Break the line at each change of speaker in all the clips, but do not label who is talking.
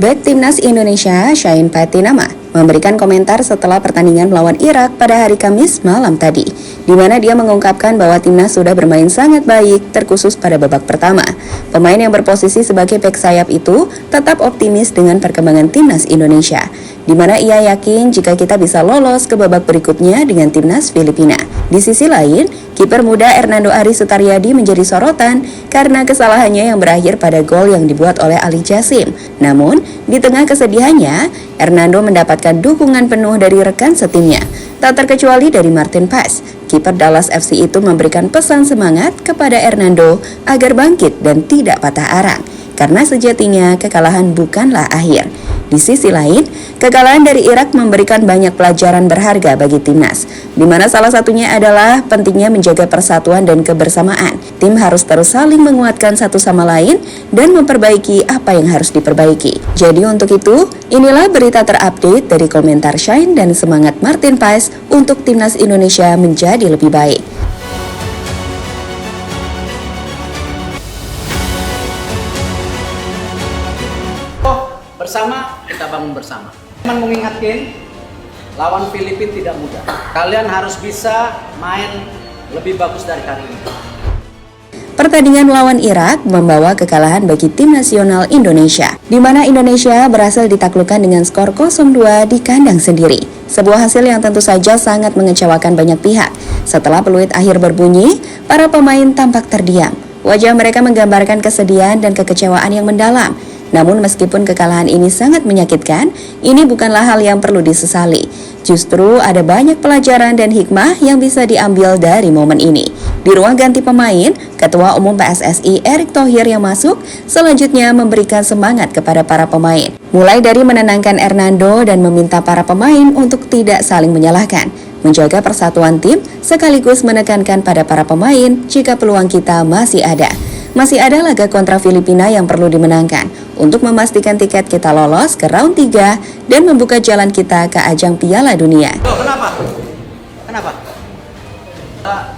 Bek Timnas Indonesia, Shane Patinama, memberikan komentar setelah pertandingan melawan Irak pada hari Kamis malam tadi, di mana dia mengungkapkan bahwa timnas sudah bermain sangat baik, terkhusus pada babak pertama. Pemain yang berposisi sebagai bek sayap itu tetap optimis dengan perkembangan timnas Indonesia, di mana ia yakin jika kita bisa lolos ke babak berikutnya dengan timnas Filipina. Di sisi lain, kiper muda Hernando Aris Sutaryadi menjadi sorotan karena kesalahannya yang berakhir pada gol yang dibuat oleh Ali Jasim. Namun, di tengah kesedihannya, Hernando mendapatkan dukungan penuh dari rekan setimnya, tak terkecuali dari Martin Paes. Kiper Dallas FC itu memberikan pesan semangat kepada Hernando agar bangkit dan tidak patah arang, karena sejatinya kekalahan bukanlah akhir. Di sisi lain, kekalahan dari Irak memberikan banyak pelajaran berharga bagi timnas, di mana salah satunya adalah pentingnya menjaga persatuan dan kebersamaan. Tim harus terus saling menguatkan satu sama lain dan memperbaiki apa yang harus diperbaiki. Jadi untuk itu, inilah berita terupdate dari komentar Shine dan semangat Martin Paes untuk timnas Indonesia menjadi lebih baik.
Bersama, kita bangun bersama. Cuman mengingatkan, lawan Filipina tidak mudah. Kalian harus bisa main lebih bagus dari hari ini.
Pertandingan melawan Irak membawa kekalahan bagi tim nasional Indonesia, di mana Indonesia berhasil ditaklukkan dengan skor 0-2 di kandang sendiri. Sebuah hasil yang tentu saja sangat mengecewakan banyak pihak. Setelah peluit akhir berbunyi, para pemain tampak terdiam. Wajah mereka menggambarkan kesedihan dan kekecewaan yang mendalam. Namun meskipun kekalahan ini sangat menyakitkan, ini bukanlah hal yang perlu disesali. Justru ada banyak pelajaran dan hikmah yang bisa diambil dari momen ini. Di ruang ganti pemain, Ketua Umum PSSI Erick Thohir yang masuk selanjutnya memberikan semangat kepada para pemain. Mulai dari menenangkan Hernando dan meminta para pemain untuk tidak saling menyalahkan, menjaga persatuan tim, sekaligus menekankan pada para pemain jika peluang kita masih ada. Masih ada laga kontra Filipina yang perlu dimenangkan untuk memastikan tiket kita lolos ke round 3 dan membuka jalan kita ke ajang Piala Dunia.
Loh, kenapa? Kenapa?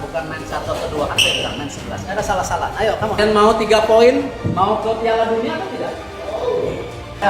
Bukan main 1 atau 2, kan saya bilang main 11. Ada salah-salah. Ayo, kamu. Dan mau 3 poin, mau ke Piala Dunia atau tidak? Ya.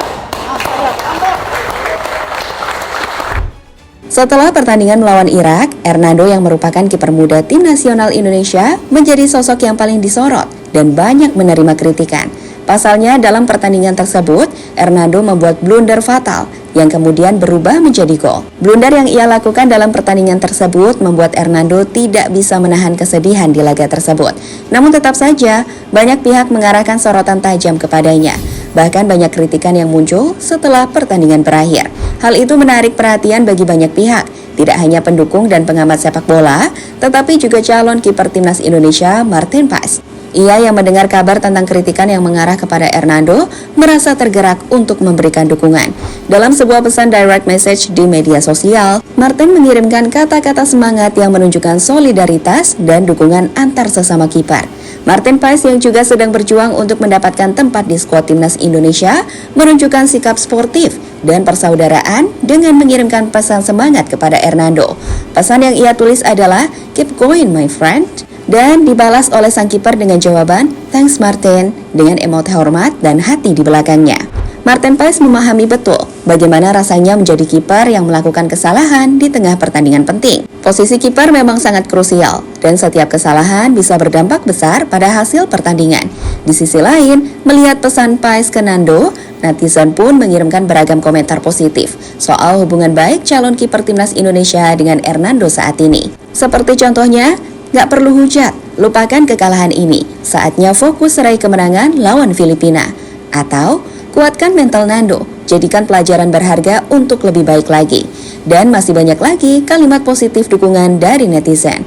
Setelah pertandingan melawan Irak, Hernando yang merupakan kiper muda tim nasional Indonesia menjadi sosok yang paling disorot dan banyak menerima kritikan. Pasalnya dalam pertandingan tersebut, Hernando membuat blunder fatal yang kemudian berubah menjadi gol. Blunder yang ia lakukan dalam pertandingan tersebut membuat Hernando tidak bisa menahan kesedihan di laga tersebut. Namun tetap saja, banyak pihak mengarahkan sorotan tajam kepadanya. Bahkan banyak kritikan yang muncul setelah pertandingan berakhir. Hal itu menarik perhatian bagi banyak pihak, tidak hanya pendukung dan pengamat sepak bola, tetapi juga calon kiper timnas Indonesia Martin Paes. Ia yang mendengar kabar tentang kritikan yang mengarah kepada Hernando merasa tergerak untuk memberikan dukungan. Dalam sebuah pesan direct message di media sosial, Martin mengirimkan kata-kata semangat yang menunjukkan solidaritas dan dukungan antar sesama kiper. Martin Paes yang juga sedang berjuang untuk mendapatkan tempat di skuad timnas Indonesia menunjukkan sikap sportif dan persaudaraan dengan mengirimkan pesan semangat kepada Hernando. Pesan yang ia tulis adalah "Keep going my friend", dan dibalas oleh sang kiper dengan jawaban "Thanks Martin" dengan emot hormat dan hati di belakangnya. Martin Paes memahami betul bagaimana rasanya menjadi kiper yang melakukan kesalahan di tengah pertandingan penting. Posisi kiper memang sangat krusial dan setiap kesalahan bisa berdampak besar pada hasil pertandingan. Di sisi lain, melihat pesan Paes ke Nando, netizen pun mengirimkan beragam komentar positif soal hubungan baik calon kiper timnas Indonesia dengan Hernando saat ini. Seperti contohnya, "Gak perlu hujat, lupakan kekalahan ini. Saatnya fokus raih kemenangan lawan Filipina." Atau, "Kuatkan mental Nando, jadikan pelajaran berharga untuk lebih baik lagi." Dan masih banyak lagi kalimat positif dukungan dari netizen.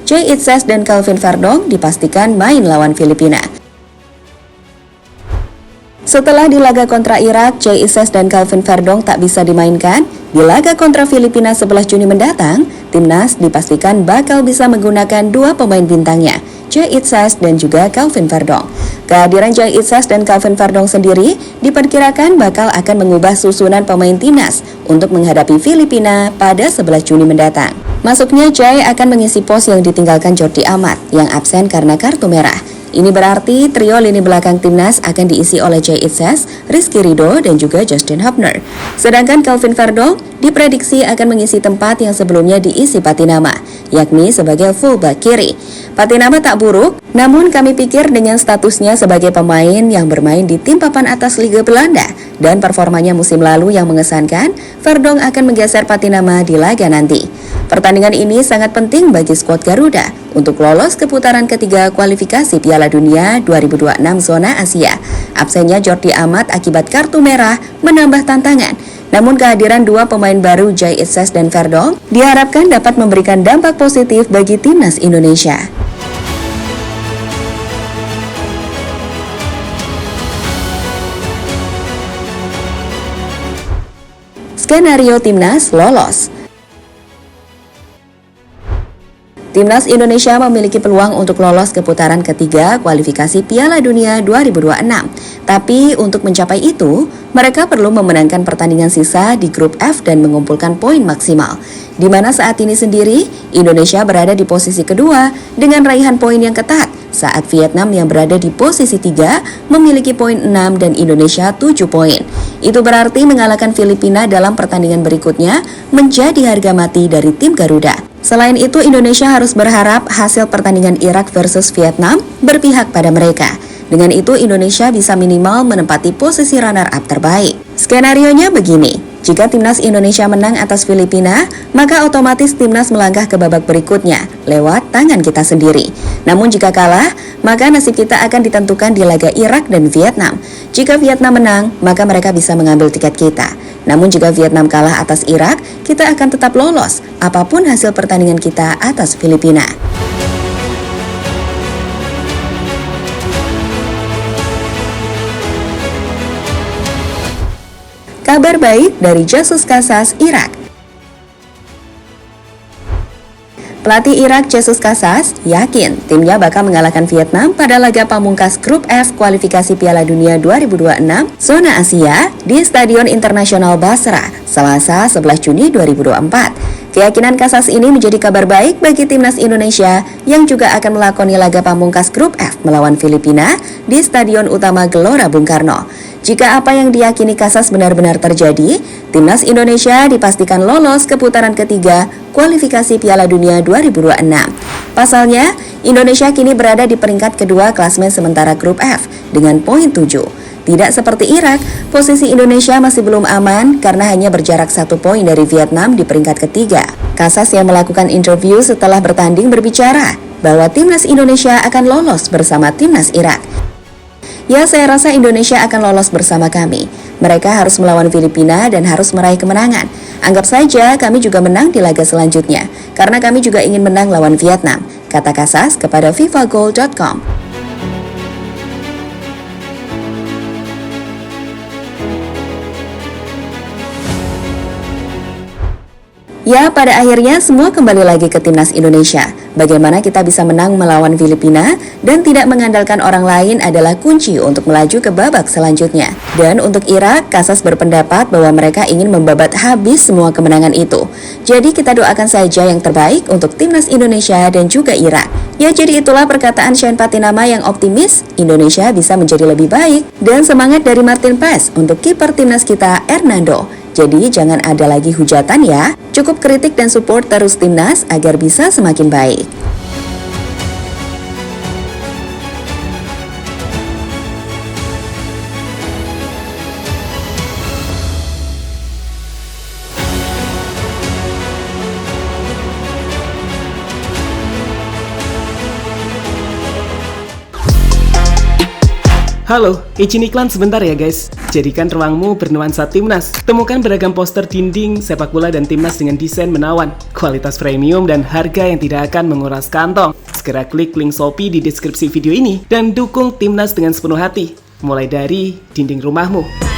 Jay Itzes dan Kelvin Verdong dipastikan main lawan Filipina. Setelah di laga kontra Irak, Jay Itzes dan Kelvin Verdong tak bisa dimainkan, di laga kontra Filipina 11 Juni mendatang, timnas dipastikan bakal bisa menggunakan 2 pemain bintangnya, Choi It-sas dan juga Kelvin Verdong. Kehadiran Choi It-sas dan Kelvin Verdong sendiri diperkirakan bakal akan mengubah susunan pemain timnas untuk menghadapi Filipina pada 11 Juni mendatang. Masuknya Choi akan mengisi pos yang ditinggalkan Jordi Amat yang absen karena kartu merah. Ini berarti trio lini belakang timnas akan diisi oleh Choi It-sas, Rizky Ridho, dan juga Justin Hubner. Sedangkan Kelvin Verdong diprediksi akan mengisi tempat yang sebelumnya diisi Patinama, yakni sebagai fullback kiri. Patinama tak buruk, namun kami pikir dengan statusnya sebagai pemain yang bermain di tim papan atas Liga Belanda dan performanya musim lalu yang mengesankan, Verdong akan menggeser Patinama di laga nanti. Pertandingan ini sangat penting bagi skuad Garuda untuk lolos ke putaran ketiga kualifikasi Piala Dunia 2026 zona Asia. Absennya Jordi Amat akibat kartu merah menambah tantangan. Namun kehadiran dua pemain baru Choi It-sas dan Verdong diharapkan dapat memberikan dampak positif bagi timnas Indonesia. Skenario timnas lolos. Timnas Indonesia memiliki peluang untuk lolos ke putaran ketiga kualifikasi Piala Dunia 2026. Tapi untuk mencapai itu, mereka perlu memenangkan pertandingan sisa di grup F dan mengumpulkan poin maksimal. Di mana saat ini sendiri, Indonesia berada di posisi kedua dengan raihan poin yang ketat, saat Vietnam yang berada di posisi 3 memiliki poin 6 dan Indonesia 7 poin. Itu berarti mengalahkan Filipina dalam pertandingan berikutnya menjadi harga mati dari tim Garuda. Selain itu, Indonesia harus berharap hasil pertandingan Irak versus Vietnam berpihak pada mereka. Dengan itu, Indonesia bisa minimal menempati posisi runner-up terbaik. Skenarionya begini, jika timnas Indonesia menang atas Filipina, maka otomatis timnas melangkah ke babak berikutnya lewat tangan kita sendiri. Namun jika kalah, maka nasib kita akan ditentukan di laga Irak dan Vietnam. Jika Vietnam menang, maka mereka bisa mengambil tiket kita. Namun jika Vietnam kalah atas Irak, kita akan tetap lolos, apapun hasil pertandingan kita atas Filipina. Kabar baik dari Jesus Casas, Irak. Pelatih Irak Jesus Casas yakin timnya bakal mengalahkan Vietnam pada laga pamungkas grup F kualifikasi Piala Dunia 2026 zona Asia di Stadion Internasional Basra, Selasa 11 Juni 2024. Keyakinan Casas ini menjadi kabar baik bagi timnas Indonesia yang juga akan melakoni laga pamungkas grup F melawan Filipina di Stadion Utama Gelora Bung Karno. Jika apa yang diyakini Casas benar-benar terjadi, timnas Indonesia dipastikan lolos ke putaran ketiga kualifikasi Piala Dunia 2026. Pasalnya, Indonesia kini berada di peringkat kedua klasmen sementara grup F dengan poin 7. Tidak seperti Irak, posisi Indonesia masih belum aman karena hanya berjarak 1 poin dari Vietnam di peringkat ketiga. Casas yang melakukan interview setelah bertanding berbicara bahwa timnas Indonesia akan lolos bersama timnas Irak. Ya, saya rasa Indonesia akan lolos bersama kami. Mereka harus melawan Filipina dan harus meraih kemenangan. Anggap saja kami juga menang di laga selanjutnya, karena kami juga ingin menang lawan Vietnam, kata Casas kepada FIFAGoal.com. Ya, pada akhirnya semua kembali lagi ke timnas Indonesia. Bagaimana kita bisa menang melawan Filipina dan tidak mengandalkan orang lain adalah kunci untuk melaju ke babak selanjutnya. Dan untuk Irak, Casas berpendapat bahwa mereka ingin membabat habis semua kemenangan itu. Jadi kita doakan saja yang terbaik untuk timnas Indonesia dan juga Irak. Ya, jadi itulah perkataan Shane Patinama yang optimis Indonesia bisa menjadi lebih baik dan semangat dari Martin Paes untuk kiper timnas kita Hernando. Jadi jangan ada lagi hujatan ya, cukup kritik dan support terus timnas agar bisa semakin baik.
Halo, izin iklan sebentar ya guys. Jadikan ruangmu bernuansa timnas. Temukan beragam poster dinding, sepak bola dan timnas dengan desain menawan, kualitas premium dan harga yang tidak akan menguras kantong. Segera klik link Shopee di deskripsi video ini dan dukung timnas dengan sepenuh hati. Mulai dari dinding rumahmu.